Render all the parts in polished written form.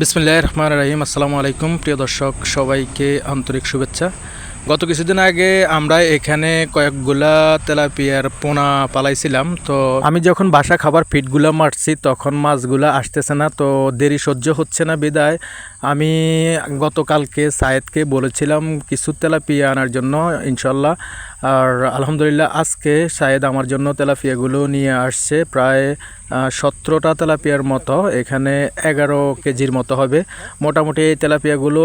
বিসমিল্লাহির রহমানির রহিম। আসসালামু আলাইকুম প্রিয় দর্শক, সবাইকে আন্তরিক শুভেচ্ছা। গত কিছুদিন আগে আমরা এখানে কয়েকগুলা তেলাপিয়ার পোনা পালাইছিলাম। তো আমি যখন বাসা খাবার ফিডগুলা মারছি তখন মাছগুলা আসতেছে না, তো দেরি সহ্য হচ্ছে না বিদায় আমি গতকালকে সায়েদকে বলেছিলাম কিছু তেলাপিয়া আনার জন্য ইনশাল্লাহ। আর আলহামদুলিল্লাহ আজকে সায়েদ আমার জন্য তেলাপিয়াগুলো নিয়ে আসছে। প্রায় 17টা তেলাপিয়ার মতো, এখানে 11 কেজির মতো হবে মোটামুটি। এই তেলাপিয়াগুলো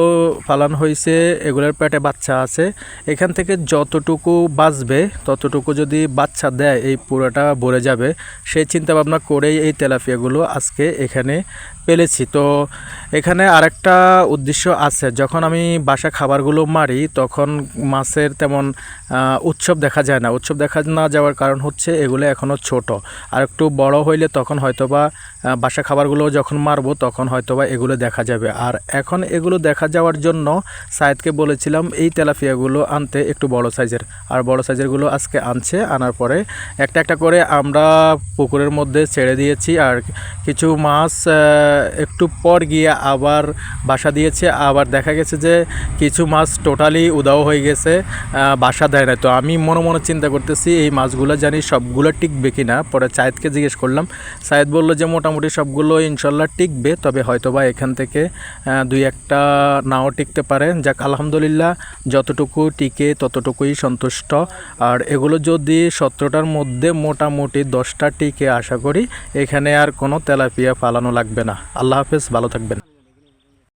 পালানো হয়েছে, এগুলোর পেটে বাচ্চা আছে। এখান থেকে যতটুকু বাঁচবে ততটুকু যদি বাচ্চা দেয় এই পুরোটা ভরে যাবে, সেই চিন্তা ভাবনা করেই এই তেলাপিয়াগুলো আজকে এখানে পেলেছি। তো এখানে আরেকটা উদ্দেশ্য আছে, যখন আমি বাসা খাবারগুলো মারি তখন মাছের তেমন উৎসব দেখা যায় না। উৎসব দেখা না যাওয়ার কারণ হচ্ছে এগুলো এখনও ছোট, আর একটু বড় হইলে তখন হয়তোবা বাসা খাবারগুলো যখন মারবো তখন হয়তোবা এগুলো দেখা যাবে। আর এখন এগুলো দেখা যাওয়ার জন্য সায়েদকে বলেছিলাম এই তেলাপিয়াগুলো আনতে একটু বড় সাইজের, আর বড় সাইজেরগুলো আজকে আনছে। আনার পরে একটা একটা করে আমরা পুকুরের মধ্যে ছেড়ে দিয়েছি। আর কিছু মাছ একটু পর গিয়ে আবার বাসা দিয়েছে, আবার দেখা গেছে যে কিছু মাছ টোটালি উধাও হয়ে গেছে, বাসা দেয় না। তো আমি মনে মনে চিন্তা করতেছি এই মাছগুলো জানি সবগুলো টিকবে কি না। পরে সায়েদকে জিজ্ঞেস করলাম, সায়েদ বলল যে মোটামুটি সবগুলো ইনশাল্লাহ টিকবে, তবে হয়তোবা এখান থেকে দুই একটা নাও টিকতে পারে। যাক আলহামদুলিল্লাহ, যতটুকু টিকে ততটুকুই সন্তুষ্ট। আর এগুলো যদি 17টার মধ্যে মোটামুটি 10টা টিকে আশা করি এখানে আর কোনো তেলাপিয়া পালানো লাগবে না। আল্লাহ হাফেজ, ভালো থাকবেন।